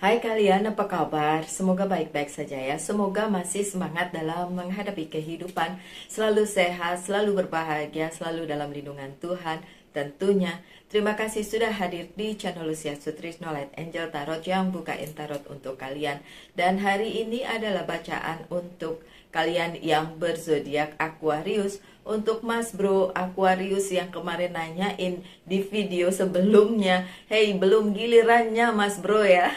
Hai kalian, apa kabar? Semoga baik-baik saja ya. Semoga masih semangat dalam menghadapi kehidupan. Selalu sehat, selalu berbahagia, selalu dalam lindungan Tuhan. Tentunya, terima kasih sudah hadir di channel Lucia Sutrisno Light Angel Tarot yang bukain tarot untuk kalian. Dan hari ini adalah bacaan untuk kalian yang berzodiak Aquarius. Untuk Mas Bro Aquarius yang kemarin nanyain di video sebelumnya, hey belum gilirannya Mas Bro ya.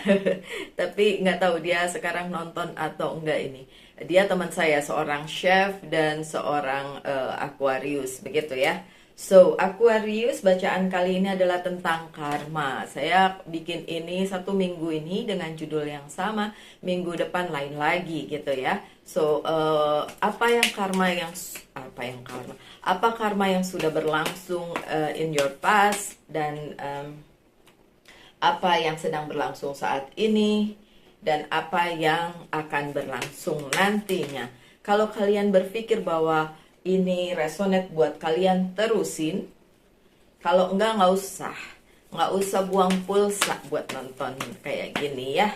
Tapi nggak tahu dia sekarang nonton atau enggak ini. Dia teman saya, seorang chef dan seorang Aquarius, begitu ya. So, Aquarius, bacaan kali ini adalah tentang karma. Saya bikin ini satu minggu ini dengan judul yang sama, minggu depan lain lagi gitu ya. So, apa karma yang sudah berlangsung in your past, dan apa yang sedang berlangsung saat ini, dan apa yang akan berlangsung nantinya. Kalau kalian berpikir bahwa ini resonate buat kalian, terusin. Kalau enggak, nggak usah buang pulsa buat nonton kayak gini ya.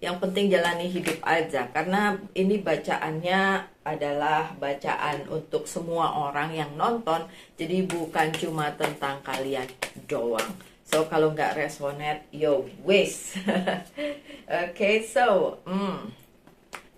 Yang penting jalani hidup aja, karena ini bacaannya adalah bacaan untuk semua orang yang nonton, jadi bukan cuma tentang kalian doang. So kalau nggak resonate, yo wis. Oke,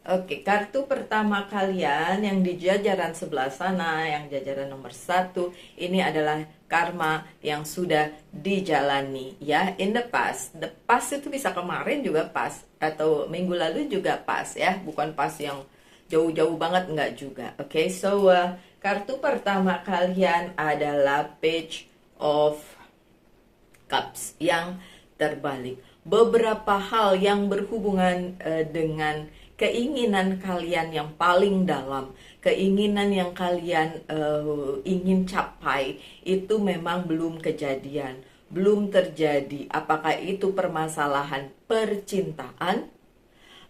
Oke, kartu pertama kalian yang di jajaran sebelah sana, yang jajaran nomor 1, ini adalah karma yang sudah dijalani ya, in the past. The past itu bisa kemarin juga pas, atau minggu lalu juga pas ya, bukan pas yang jauh-jauh banget, enggak juga. Oke, kartu pertama kalian adalah Page of Cups yang terbalik. Beberapa hal yang berhubungan dengan keinginan kalian yang paling dalam, keinginan yang kalian ingin capai, itu memang belum kejadian, belum terjadi. Apakah itu permasalahan percintaan?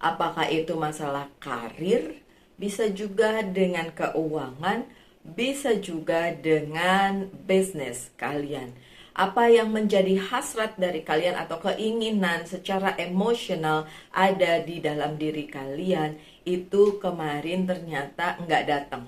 Apakah itu masalah karir? Bisa juga dengan keuangan, bisa juga dengan bisnis kalian. Apa yang menjadi hasrat dari kalian atau keinginan secara emosional ada di dalam diri kalian, itu kemarin ternyata nggak datang,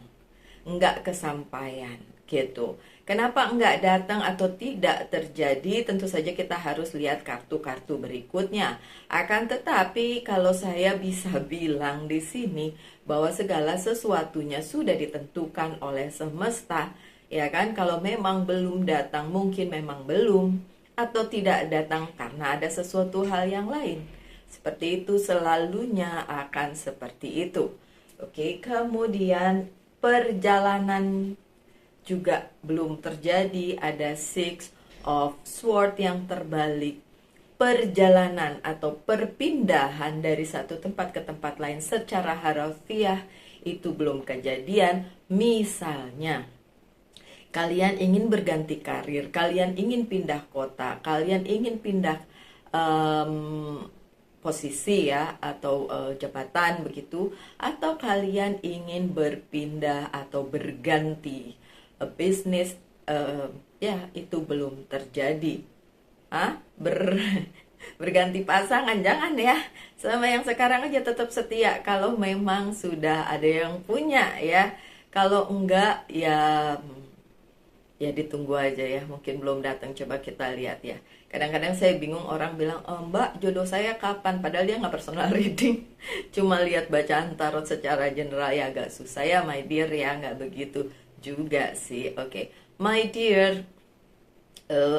nggak kesampaian gitu. Kenapa nggak datang atau tidak terjadi? Tentu saja kita harus lihat kartu-kartu berikutnya. Akan tetapi kalau saya bisa bilang di sini bahwa segala sesuatunya sudah ditentukan oleh semesta. Ya kan, kalau memang belum datang, mungkin memang belum, atau tidak datang karena ada sesuatu hal yang lain. Seperti itu, selalunya akan seperti itu. Oke, kemudian perjalanan juga belum terjadi, ada Six of Swords yang terbalik. Perjalanan atau perpindahan dari satu tempat ke tempat lain secara harfiah itu belum kejadian. Misalnya, kalian ingin berganti karir, kalian ingin pindah kota, kalian ingin pindah posisi ya, atau jabatan begitu, atau kalian ingin berpindah atau berganti bisnis, ya itu belum terjadi. Berganti pasangan jangan ya, sama yang sekarang aja tetap setia kalau memang sudah ada yang punya ya. Kalau enggak ya ditunggu aja ya, mungkin belum datang, coba kita lihat ya. Kadang-kadang saya bingung, orang bilang, Mbak jodoh saya kapan, padahal dia nggak personal reading. Cuma lihat bacaan tarot secara general ya, agak susah ya my dear ya, nggak begitu juga sih. Oke, my dear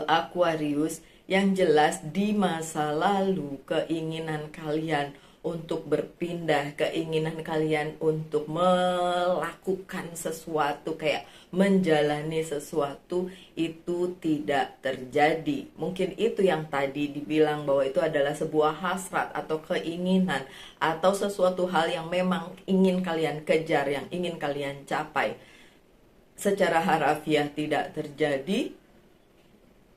Aquarius, yang jelas di masa lalu keinginan kalian untuk berpindah, keinginan kalian untuk melakukan sesuatu, kayak menjalani sesuatu, itu tidak terjadi. Mungkin itu yang tadi dibilang bahwa itu adalah sebuah hasrat atau keinginan, atau sesuatu hal yang memang ingin kalian kejar, yang ingin kalian capai. Secara harafiah tidak terjadi,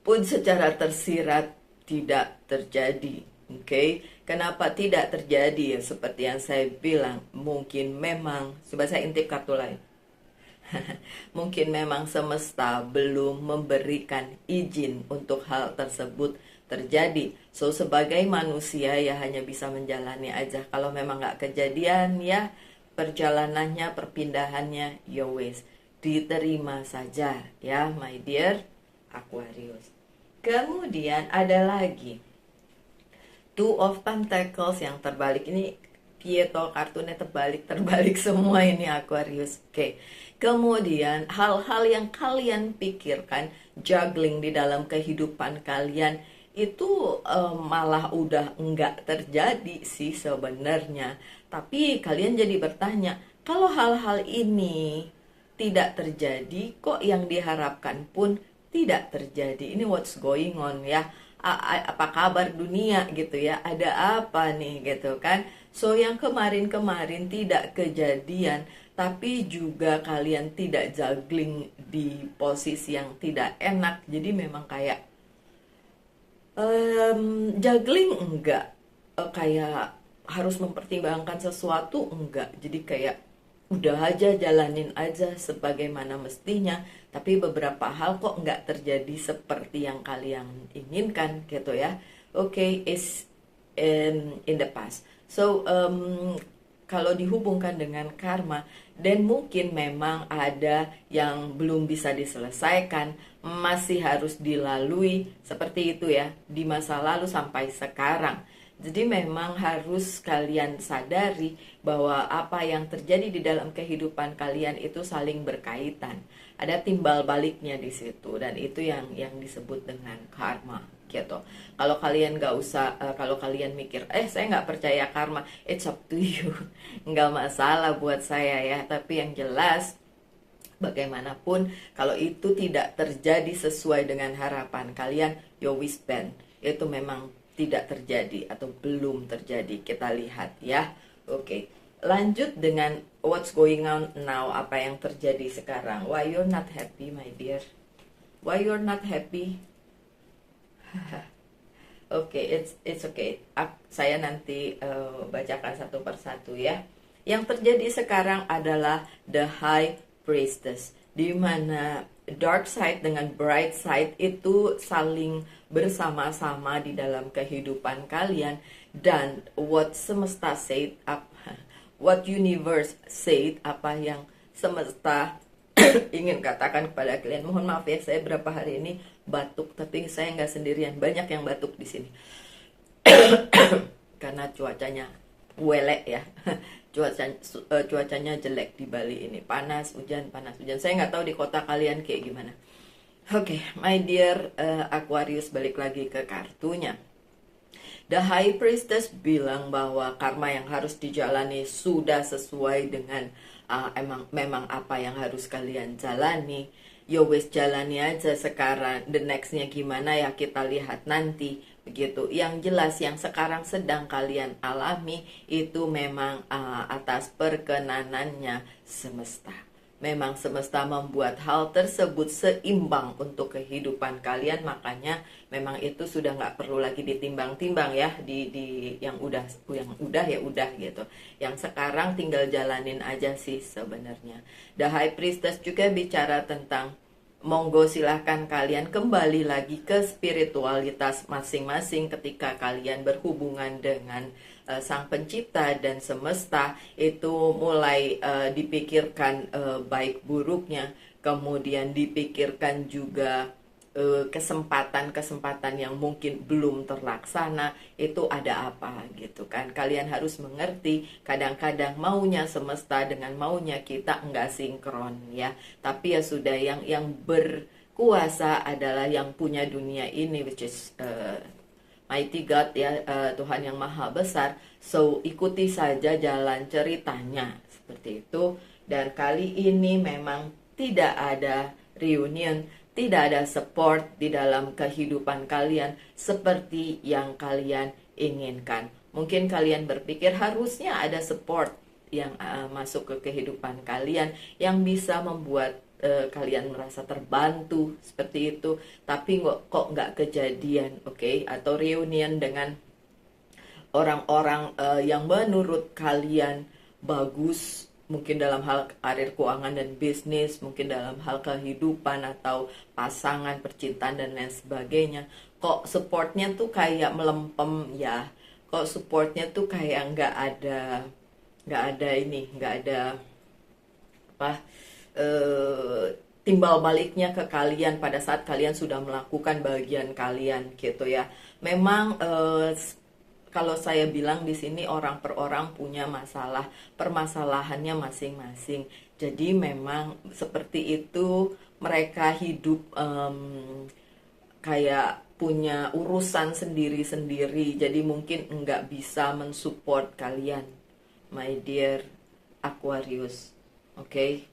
pun secara tersirat tidak terjadi. Oke, kenapa tidak terjadi? Ya, seperti yang saya bilang, mungkin memang, coba saya intip kartu lain. Mungkin memang semesta belum memberikan izin untuk hal tersebut terjadi. So sebagai manusia ya hanya bisa menjalani aja. Kalau memang nggak kejadian ya perjalanannya, perpindahannya, ya wes, diterima saja ya my dear Aquarius. Kemudian ada lagi Two of Pentacles yang terbalik ini. Pieto kartunya terbalik semua ini Aquarius. Oke. Kemudian hal-hal yang kalian pikirkan juggling di dalam kehidupan kalian itu malah udah enggak terjadi sih sebenarnya. Tapi kalian jadi bertanya, kalau hal-hal ini tidak terjadi, kok yang diharapkan pun tidak terjadi? Ini what's going on ya? Apa kabar dunia gitu ya? Ada apa nih gitu kan? So yang kemarin-kemarin tidak kejadian, tapi juga kalian tidak juggling di posisi yang tidak enak. Jadi memang kayak juggling enggak, kayak harus mempertimbangkan sesuatu enggak. Jadi kayak udah aja jalanin aja sebagaimana mestinya, tapi beberapa hal kok nggak terjadi seperti yang kalian inginkan gitu ya. Oke, is in the past. So kalau dihubungkan dengan karma, dan mungkin memang ada yang belum bisa diselesaikan, masih harus dilalui seperti itu ya di masa lalu sampai sekarang. Jadi memang harus kalian sadari bahwa apa yang terjadi di dalam kehidupan kalian itu saling berkaitan. Ada timbal baliknya di situ, dan itu yang disebut dengan karma gitu. Kalau kalian nggak usah, kalau kalian mikir, saya nggak percaya karma, it's up to you, nggak masalah buat saya ya. Tapi yang jelas, bagaimanapun, kalau itu tidak terjadi sesuai dengan harapan kalian, your wish band, itu memang tidak terjadi atau belum terjadi. Kita lihat ya. Oke. Lanjut dengan what's going on now, apa yang terjadi sekarang. Why you're not happy, my dear? Why you're not happy? Oke, it's okay. Saya nanti bacakan satu persatu ya. Yang terjadi sekarang adalah the High Priestess, di mana dark side dengan bright side itu saling bersama-sama di dalam kehidupan kalian, dan what semesta said, what universe said, apa yang semesta ingin katakan kepada kalian. Mohon maaf ya, saya berapa hari ini batuk, tapi saya nggak sendirian, banyak yang batuk di sini karena cuacanya welek ya. Cuacanya jelek di Bali ini, panas hujan. Saya nggak tahu di kota kalian kayak gimana. Oke, my dear Aquarius, balik lagi ke kartunya. The High Priestess bilang bahwa karma yang harus dijalani sudah sesuai dengan memang apa yang harus kalian jalani. Yo wes, jalani aja sekarang. The nextnya gimana ya kita lihat nanti. Begitu. Yang jelas yang sekarang sedang kalian alami itu memang atas perkenanannya semesta. Memang semesta membuat hal tersebut seimbang untuk kehidupan kalian, makanya memang itu sudah nggak perlu lagi ditimbang-timbang ya, di yang udah ya udah gitu. Yang sekarang tinggal jalanin aja sih sebenarnya. The High Priestess juga bicara tentang monggo silahkan kalian kembali lagi ke spiritualitas masing-masing ketika kalian berhubungan dengan Sang Pencipta dan semesta. Itu mulai dipikirkan baik buruknya, kemudian dipikirkan juga kesempatan-kesempatan yang mungkin belum terlaksana, itu ada apa gitu kan. Kalian harus mengerti kadang-kadang maunya semesta dengan maunya kita enggak sinkron ya. Tapi ya sudah, yang berkuasa adalah yang punya dunia ini, which is Mighty God ya, Tuhan yang maha besar. So ikuti saja jalan ceritanya seperti itu. Dan kali ini memang tidak ada reunion, tidak ada support di dalam kehidupan kalian seperti yang kalian inginkan. Mungkin kalian berpikir harusnya ada support yang masuk ke kehidupan kalian yang bisa membuat kalian merasa terbantu seperti itu, tapi kok nggak kejadian, oke? Atau reunion dengan orang-orang yang menurut kalian bagus, mungkin dalam hal karir, keuangan, dan bisnis, mungkin dalam hal kehidupan atau pasangan, percintaan, dan lain sebagainya. kok supportnya tuh kayak melempem ya, kok supportnya tuh kayak nggak ada apa timbal baliknya ke kalian pada saat kalian sudah melakukan bagian kalian gitu ya. Memang kalau saya bilang di sini orang per orang punya masalah, permasalahannya masing-masing. Jadi memang seperti itu mereka hidup kayak punya urusan sendiri-sendiri. Jadi mungkin nggak bisa mensupport kalian, my dear Aquarius. Okay?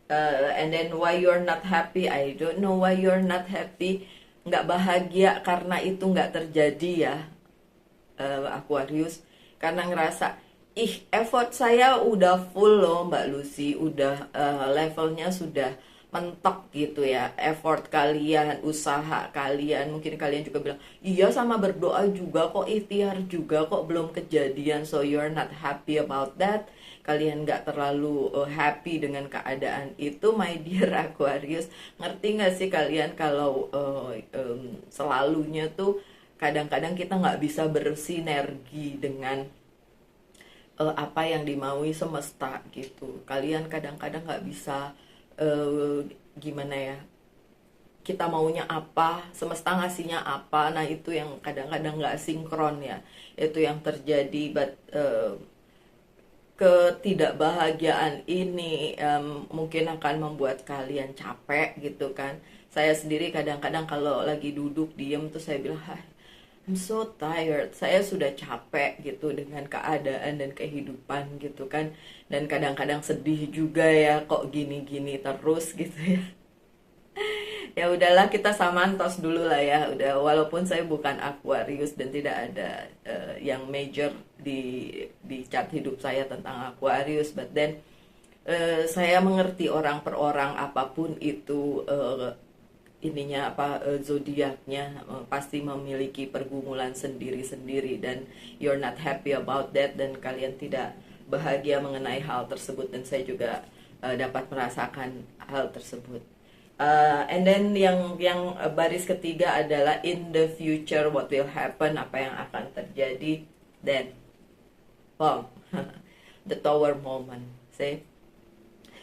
And then why you're not happy? I don't know why you're not happy. Nggak bahagia karena itu nggak terjadi ya, Aquarius. Karena ngerasa, effort saya udah full loh Mbak Lucy, udah levelnya sudah mentok gitu ya, effort kalian, usaha kalian. Mungkin kalian juga bilang, iya sama berdoa juga kok, ikhtiar juga kok, belum kejadian. So you're not happy about that. Kalian gak terlalu happy dengan keadaan itu, my dear Aquarius. Ngerti gak sih kalian kalau selalunya tuh kadang-kadang kita gak bisa bersinergi dengan apa yang dimaui semesta gitu. Kalian kadang-kadang gak bisa gimana ya, kita maunya apa, semesta ngasihnya apa. Nah itu yang kadang-kadang gak sinkron ya, itu yang terjadi. But ketidakbahagiaan ini mungkin akan membuat kalian capek gitu kan. Saya sendiri kadang-kadang kalau lagi duduk diem tuh saya bilang, I'm so tired, saya sudah capek gitu dengan keadaan dan kehidupan gitu kan. Dan kadang-kadang sedih juga ya, kok gini-gini terus gitu ya. Ya udahlah, kita samantos dulu lah ya. Udah, walaupun saya bukan Aquarius dan tidak ada yang major di chart hidup saya tentang Aquarius, but then saya mengerti orang per orang, apapun itu ininya apa zodiaknya, pasti memiliki pergumulan sendiri-sendiri, dan you're not happy about that, dan kalian tidak bahagia mengenai hal tersebut, dan saya juga dapat merasakan hal tersebut. And then yang baris ketiga adalah in the future what will happen, apa yang akan terjadi. Then wow, the tower moment. See,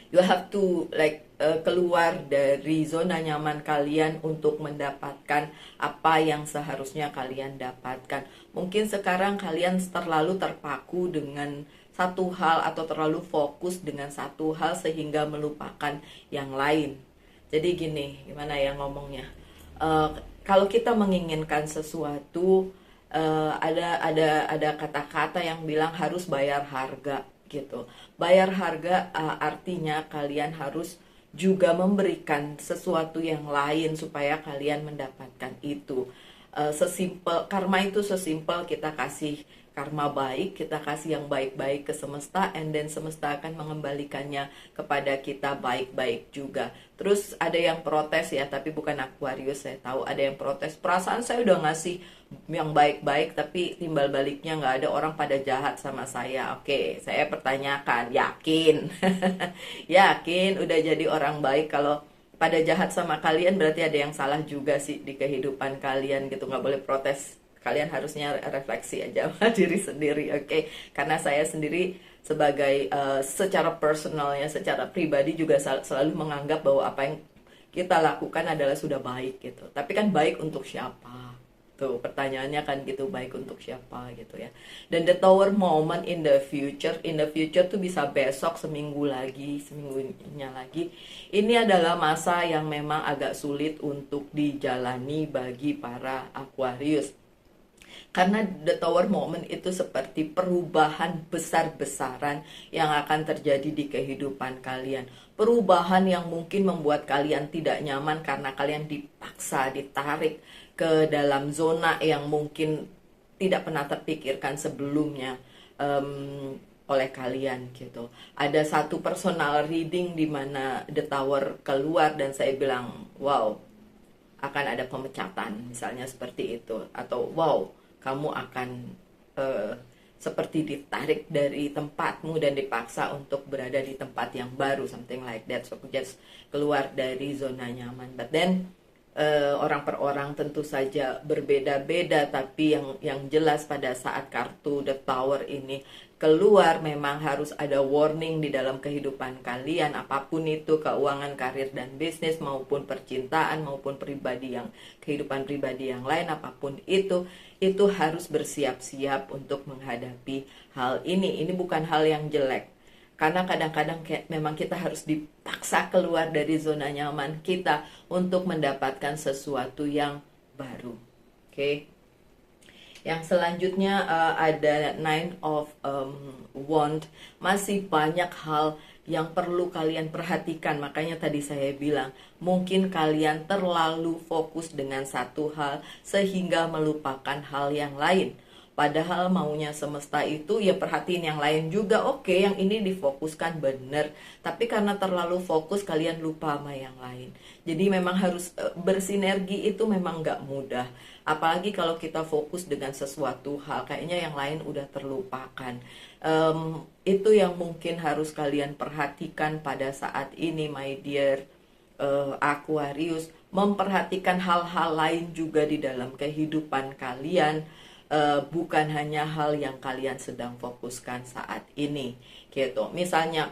you have to like keluar dari zona nyaman kalian untuk mendapatkan apa yang seharusnya kalian dapatkan. Mungkin sekarang kalian terlalu terpaku dengan satu hal atau terlalu fokus dengan satu hal sehingga melupakan yang lain. Jadi gini, gimana ya ngomongnya? Kalau kita menginginkan sesuatu, ada kata-kata yang bilang harus bayar harga gitu. Bayar harga artinya kalian harus juga memberikan sesuatu yang lain supaya kalian mendapatkan itu. Sesimpel karma itu, sesimpel kita kasih karma baik, kita kasih yang baik-baik ke semesta, and then semesta akan mengembalikannya kepada kita baik-baik juga. Terus ada yang protes ya, tapi bukan Aquarius, saya tahu ada yang protes. Perasaan saya udah ngasih yang baik-baik, tapi timbal baliknya nggak ada, orang pada jahat sama saya. Oke, saya pertanyakan, yakin? Yakin udah jadi orang baik kalau pada jahat sama kalian, berarti ada yang salah juga sih di kehidupan kalian gitu. Nggak boleh protes, kalian harusnya refleksi aja sama diri sendiri, oke? Karena saya sendiri sebagai secara personalnya, secara pribadi juga selalu menganggap bahwa apa yang kita lakukan adalah sudah baik gitu. Tapi kan baik untuk siapa? Tuh pertanyaannya kan gitu, baik untuk siapa gitu ya. Dan the tower moment in the future tuh bisa besok, seminggu lagi, seminggunya lagi. Ini adalah masa yang memang agak sulit untuk dijalani bagi para Aquarius. Karena the tower moment itu seperti perubahan besar-besaran yang akan terjadi di kehidupan kalian. Perubahan yang mungkin membuat kalian tidak nyaman karena kalian dipaksa, ditarik ke dalam zona yang mungkin tidak pernah terpikirkan sebelumnya oleh kalian gitu. Ada satu personal reading di mana the tower keluar dan saya bilang, wow, akan ada pemecatan, misalnya seperti itu. Atau wow, kamu akan seperti ditarik dari tempatmu dan dipaksa untuk berada di tempat yang baru, something like that. So just keluar dari zona nyaman. But then orang per orang tentu saja berbeda-beda, tapi yang jelas pada saat kartu The Tower ini keluar memang harus ada warning di dalam kehidupan kalian, apapun itu, keuangan, karir dan bisnis, maupun percintaan, maupun kehidupan pribadi yang lain, apapun itu harus bersiap-siap untuk menghadapi hal ini. Ini bukan hal yang jelek, karena kadang-kadang memang kita harus dipaksa keluar dari zona nyaman kita untuk mendapatkan sesuatu yang baru. Oke. Yang selanjutnya ada Nine of Wand. Masih banyak hal yang perlu kalian perhatikan. Makanya tadi saya bilang, mungkin kalian terlalu fokus dengan satu hal sehingga melupakan hal yang lain. Padahal maunya semesta itu ya perhatiin yang lain juga. Oke, yang ini difokuskan bener, tapi karena terlalu fokus kalian lupa sama yang lain. Jadi memang harus bersinergi, itu memang gak mudah. Apalagi kalau kita fokus dengan sesuatu hal, kayaknya yang lain udah terlupakan. Itu yang mungkin harus kalian perhatikan pada saat ini, my dear Aquarius. Memperhatikan hal-hal lain juga di dalam kehidupan kalian. Bukan hanya hal yang kalian sedang fokuskan saat ini gitu. Misalnya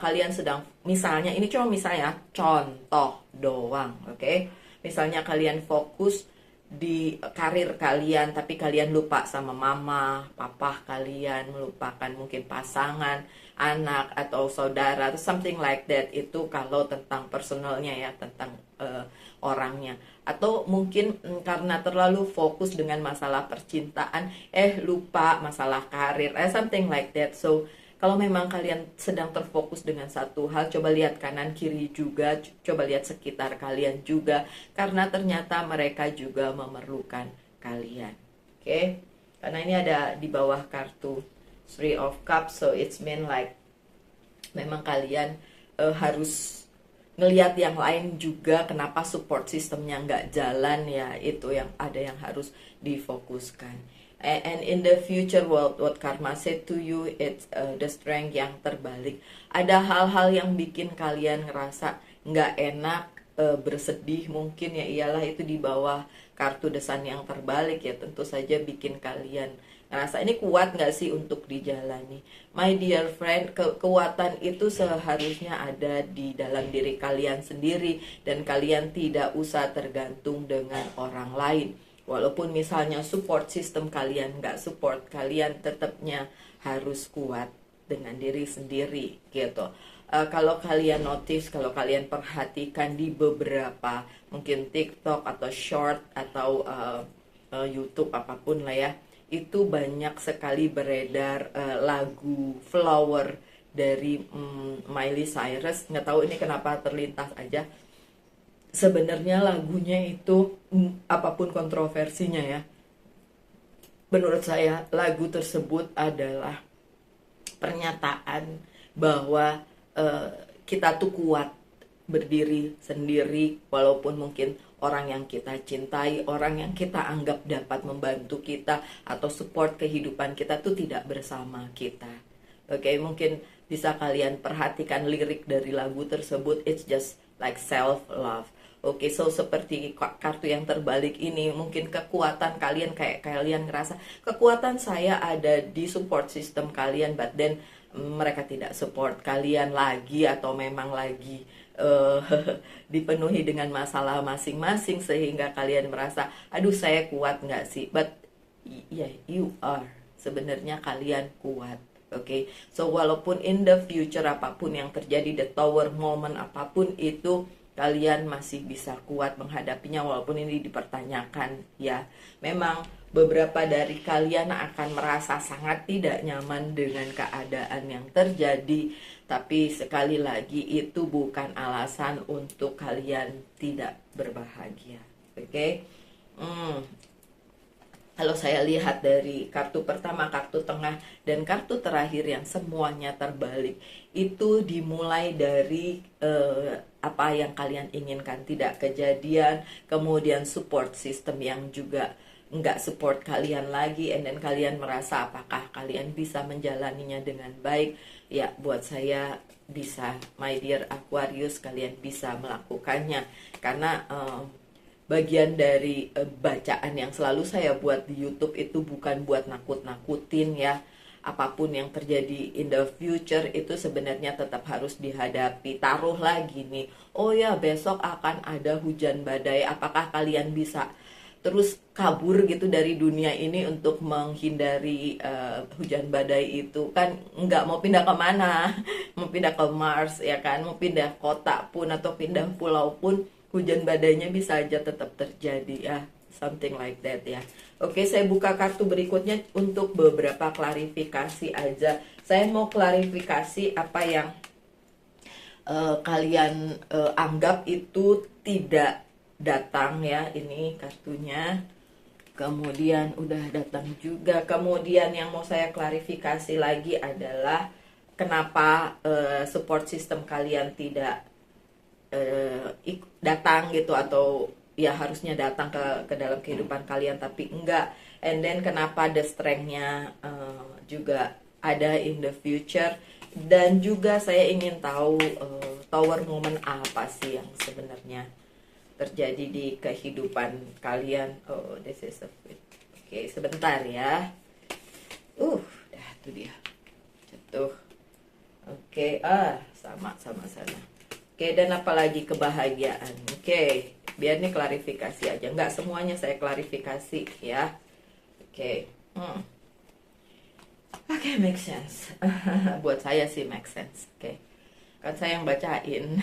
ini cuma misalnya contoh doang, oke? Misalnya kalian fokus di karir kalian tapi kalian lupa sama mama, papa kalian, melupakan mungkin pasangan, anak atau saudara atau something like that. Itu kalau tentang personalnya ya, tentang orangnya. Atau mungkin karena terlalu fokus dengan masalah percintaan, lupa masalah karir, something like that. So kalau memang kalian sedang terfokus dengan satu hal, coba lihat kanan kiri juga, coba lihat sekitar kalian juga, karena ternyata mereka juga memerlukan kalian. Oke? Karena ini ada di bawah kartu Three of Cups, so it's mean like memang kalian harus ngelihat yang lain juga, kenapa support sistemnya nggak jalan ya, itu yang harus difokuskan. And in the future world, what karma said to you, it's the strength yang terbalik. Ada hal-hal yang bikin kalian ngerasa nggak enak, bersedih mungkin ya, iyalah itu di bawah kartu The Sun yang terbalik ya, tentu saja bikin kalian ngerasa ini kuat nggak sih untuk dijalani. My dear friend, kekuatan itu seharusnya ada di dalam diri kalian sendiri, dan kalian tidak usah tergantung dengan orang lain. Walaupun misalnya support system kalian nggak support, kalian tetapnya harus kuat dengan diri sendiri gitu. Kalau kalian notice, kalau kalian perhatikan di beberapa mungkin TikTok atau short atau YouTube apapun lah ya, itu banyak sekali beredar lagu Flower dari Miley Cyrus. Nggak tahu ini kenapa terlintas aja. Sebenarnya lagunya itu apapun kontroversinya ya, menurut saya lagu tersebut adalah pernyataan bahwa kita tuh kuat berdiri sendiri, walaupun mungkin orang yang kita cintai, orang yang kita anggap dapat membantu kita atau support kehidupan kita tuh tidak bersama kita. Oke, mungkin bisa kalian perhatikan lirik dari lagu tersebut, it's just like self love. Oke, so seperti kartu yang terbalik ini, mungkin kekuatan kalian kayak kalian ngerasa kekuatan saya ada di support system kalian, but then mereka tidak support kalian lagi, atau memang lagi dipenuhi dengan masalah masing-masing sehingga kalian merasa, aduh saya kuat nggak sih? But yeah, you are. Sebenarnya kalian kuat. Oke, so walaupun in the future apapun yang terjadi, the tower moment apapun itu, kalian masih bisa kuat menghadapinya walaupun ini dipertanyakan ya. Memang beberapa dari kalian akan merasa sangat tidak nyaman dengan keadaan yang terjadi, tapi sekali lagi itu bukan alasan untuk kalian tidak berbahagia. Oke? Kalau saya lihat dari kartu pertama, kartu tengah, dan kartu terakhir yang semuanya terbalik, itu dimulai dari apa yang kalian inginkan tidak kejadian, kemudian support system yang juga nggak support kalian lagi, and then kalian merasa apakah kalian bisa menjalaninya dengan baik. Ya, buat saya bisa, my dear Aquarius, kalian bisa melakukannya, karena bagian dari bacaan yang selalu saya buat di YouTube itu bukan buat nakut-nakutin ya. Apapun yang terjadi in the future itu sebenarnya tetap harus dihadapi. Taruhlah gini, oh ya besok akan ada hujan badai, apakah kalian bisa terus kabur gitu dari dunia ini untuk menghindari hujan badai itu? Kan nggak mau pindah kemana, mau pindah ke Mars ya kan, mau pindah kota pun atau pindah pulau pun hujan badainya bisa aja tetap terjadi ya, something like that ya. Oke, saya buka kartu berikutnya untuk beberapa klarifikasi aja. Saya mau klarifikasi apa yang kalian anggap itu tidak datang ya. Ini kartunya. Kemudian udah datang juga. Kemudian yang mau saya klarifikasi lagi adalah kenapa support system kalian tidak datang gitu, atau ya harusnya datang ke dalam kehidupan kalian tapi enggak. And then kenapa the strength-nya juga ada in the future. Dan juga saya ingin tahu tower moment apa sih yang sebenarnya terjadi di kehidupan kalian. Oh, this is a fit. Oke, sebentar ya. Dah itu dia. Jatuh. Oke, sama sana. Oke, dan apalagi kebahagiaan. Oke, biar nih klarifikasi aja. Nggak semuanya saya klarifikasi ya. Oke. Oke, make sense. Buat saya sih make sense. Oke. Kan saya yang bacain.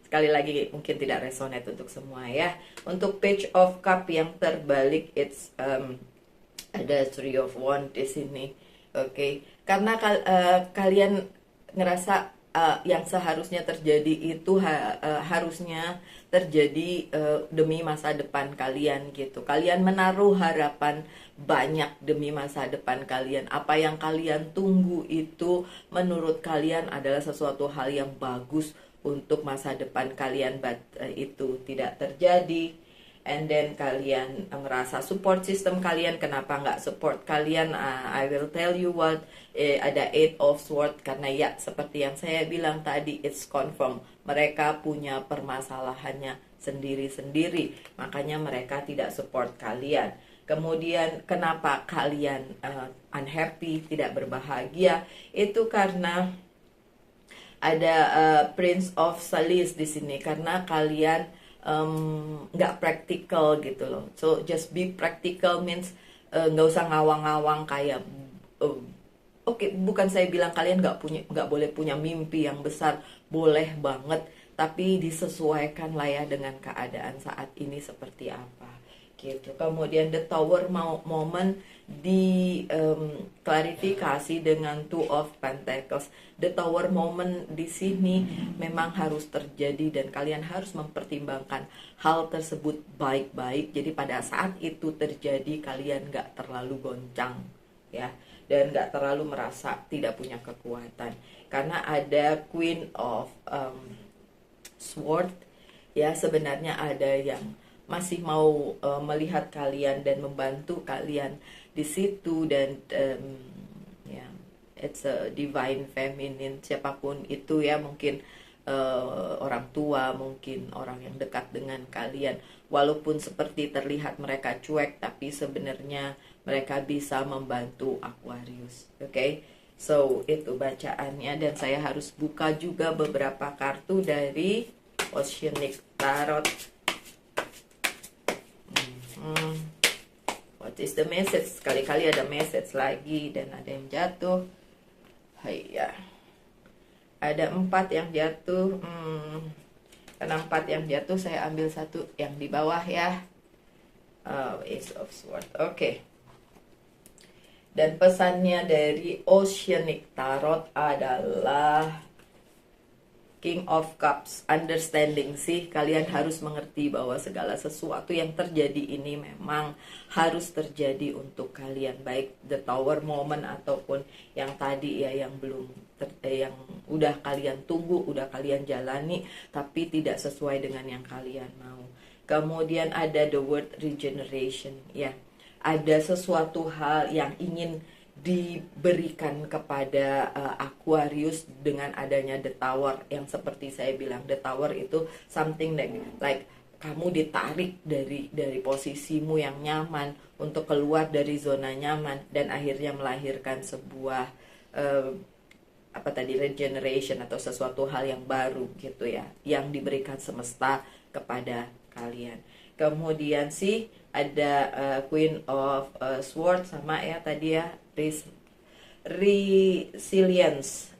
Sekali lagi mungkin tidak resonate untuk semua ya. Untuk Page of Cup yang terbalik, it's ada Three of Wands di sini. Oke. Karena kalian ngerasa yang seharusnya terjadi itu harusnya terjadi demi masa depan kalian gitu. Kalian menaruh harapan banyak demi masa depan kalian. Apa yang kalian tunggu itu menurut kalian adalah sesuatu hal yang bagus untuk masa depan kalian, but itu tidak terjadi. And then kalian ngerasa support system kalian kenapa nggak support kalian. I will tell you what. Ada Eight of Swords karena ya seperti yang saya bilang tadi, it's confirm mereka punya permasalahannya sendiri-sendiri, makanya mereka tidak support kalian. Kemudian kenapa kalian unhappy, tidak berbahagia, itu karena ada Prince of Salice di sini, karena kalian nggak practical gitu loh. So just be practical means nggak usah ngawang-ngawang kayak Oke, bukan saya bilang kalian nggak boleh punya mimpi yang besar, boleh banget, tapi disesuaikan lah ya dengan keadaan saat ini seperti apa gitu. Kemudian the Tower moment di klarifikasi dengan Two of Pentacles. The Tower moment di sini memang harus terjadi dan kalian harus mempertimbangkan hal tersebut baik-baik. Jadi pada saat itu terjadi kalian nggak terlalu goncang ya, dan nggak terlalu merasa tidak punya kekuatan, karena ada Queen of Sword ya. Sebenarnya ada yang masih mau melihat kalian dan membantu kalian di situ, dan ya it's a divine feminine, siapapun itu ya, mungkin orang tua, mungkin orang yang dekat dengan kalian. Walaupun seperti terlihat mereka cuek, tapi sebenarnya mereka bisa membantu Aquarius. Oke, so itu bacaannya, dan saya harus buka juga beberapa kartu dari Oceanic Tarot. What is the message? Sekali-kali ada message lagi, dan ada yang jatuh. Hayya. Ada 4 yang jatuh. Karena 4 yang jatuh, saya ambil satu yang di bawah ya. Ace of Swords. Oke. Dan pesannya dari Oceanic Tarot adalah King of Cups, understanding sih. Kalian harus mengerti bahwa segala sesuatu yang terjadi ini memang harus terjadi untuk kalian, baik the Tower moment ataupun yang tadi ya, yang belum yang udah kalian tunggu, udah kalian jalani tapi tidak sesuai dengan yang kalian mau. Kemudian ada the word regeneration ya. Ada sesuatu hal yang ingin diberikan kepada Aquarius dengan adanya the Tower, yang seperti saya bilang, the Tower itu something like kamu ditarik dari posisimu yang nyaman untuk keluar dari zona nyaman dan akhirnya melahirkan sebuah regeneration atau sesuatu hal yang baru gitu ya, yang diberikan semesta kepada kalian. Kemudian sih ada Queen of Swords sama ya tadi ya, resilience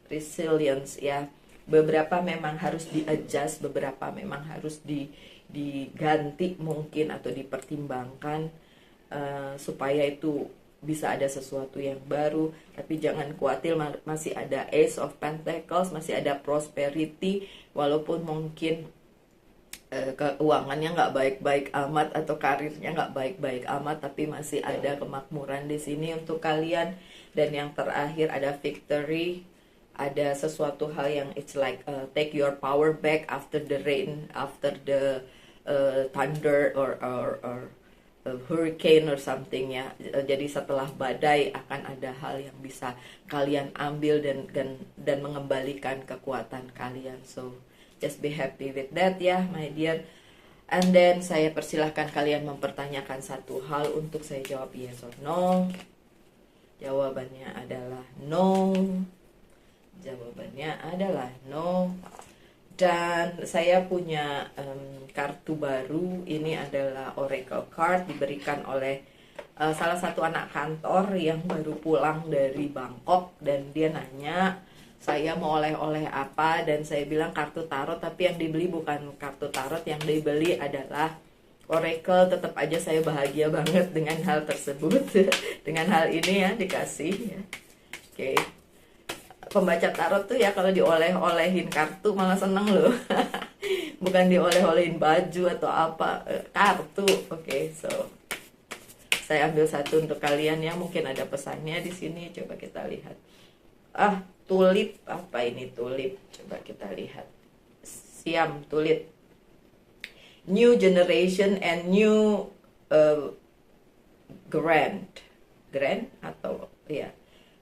ya. Beberapa memang harus di-adjust, beberapa memang harus diganti mungkin atau dipertimbangkan supaya itu bisa ada sesuatu yang baru. Tapi jangan khawatir, masih ada Ace of Pentacles, masih ada prosperity, walaupun mungkin keuangannya nggak baik-baik amat atau karirnya nggak baik-baik amat, tapi masih ada kemakmuran di sini untuk kalian. Dan yang terakhir ada victory, ada sesuatu hal yang it's like take your power back after the rain, after the thunder or hurricane or something ya. Jadi setelah badai akan ada hal yang bisa kalian ambil dan mengembalikan kekuatan kalian. So just be happy with that ya my dear. And then saya persilahkan kalian mempertanyakan satu hal untuk saya jawab yes or no. Jawabannya adalah no. Jawabannya adalah no. Dan saya punya kartu baru. Ini adalah Oracle Card, diberikan oleh salah satu anak kantor yang baru pulang dari Bangkok. Dan dia nanya saya mau oleh-oleh apa, dan saya bilang kartu tarot. Tapi yang dibeli bukan kartu tarot, yang dibeli adalah Oracle. Tetap aja saya bahagia banget dengan hal tersebut. Dengan hal ini ya, dikasih ya. Oke. Pembaca tarot tuh ya kalau dioleh-olehin kartu malah seneng loh. Bukan dioleh-olehin baju atau apa, kartu. Oke, so saya ambil satu untuk kalian ya, mungkin ada pesannya di sini. Coba kita lihat. Tulip, apa ini tulip? Coba kita lihat. Siam tulip. New generation and new grand atau ya.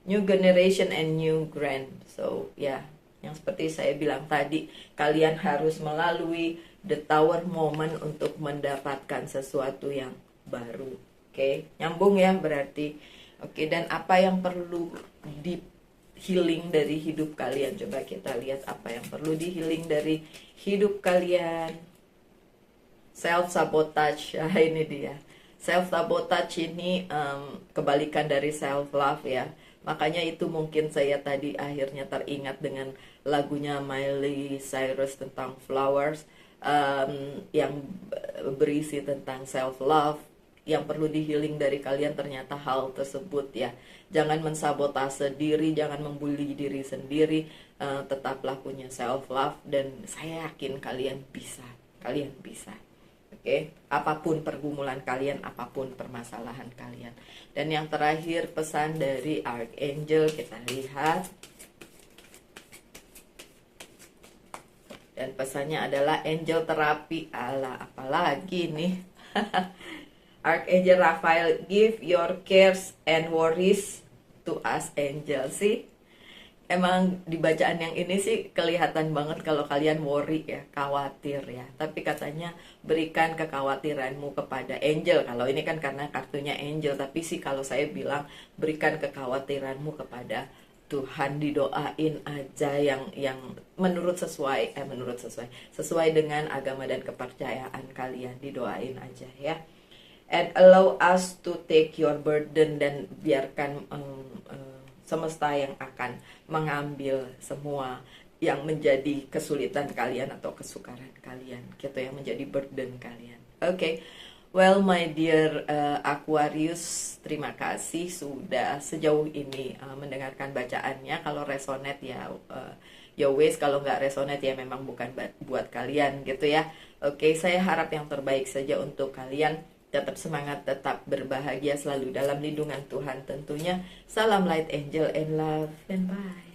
New generation and new grand. So ya, yang seperti saya bilang tadi, kalian harus melalui the tower moment untuk mendapatkan sesuatu yang baru. Oke, nyambung ya berarti. Oke, dan apa yang perlu di healing dari hidup kalian? Coba kita lihat apa yang perlu di healing dari hidup kalian. Self sabotage. Ini dia. Self sabotage ini kebalikan dari self love ya. Makanya itu mungkin saya tadi akhirnya teringat dengan lagunya Miley Cyrus tentang Flowers, yang berisi tentang self love. Yang perlu di healing dari kalian ternyata hal tersebut ya. Jangan mensabotase diri, jangan membuli diri sendiri, tetaplah punya self love, dan saya yakin kalian bisa. Oke, apapun pergumulan kalian, apapun permasalahan kalian. Dan yang terakhir pesan dari Archangel, kita lihat. Dan pesannya adalah angel terapi. Alah, apalagi nih. Archangel Raphael, give your cares and worries to us angel. Sih, emang di bacaan yang ini sih kelihatan banget kalau kalian worry ya, khawatir ya. Tapi katanya berikan kekhawatiranmu kepada angel. Kalau ini kan karena kartunya angel, tapi sih kalau saya bilang berikan kekhawatiranmu kepada Tuhan, didoain aja yang sesuai dengan agama dan kepercayaan kalian, didoain aja ya. And allow us to take your burden, dan biarkan semesta yang akan mengambil semua yang menjadi kesulitan kalian atau kesukaran kalian, gitu, yang menjadi burden kalian. Oke. Well, my dear Aquarius, terima kasih sudah sejauh ini mendengarkan bacaannya. Kalau resonate ya wes, kalau nggak resonate ya memang bukan buat kalian gitu ya. Oke, saya harap yang terbaik saja untuk kalian. Tetap semangat, tetap berbahagia, selalu dalam lindungan Tuhan tentunya. Salam light angel and love, and bye.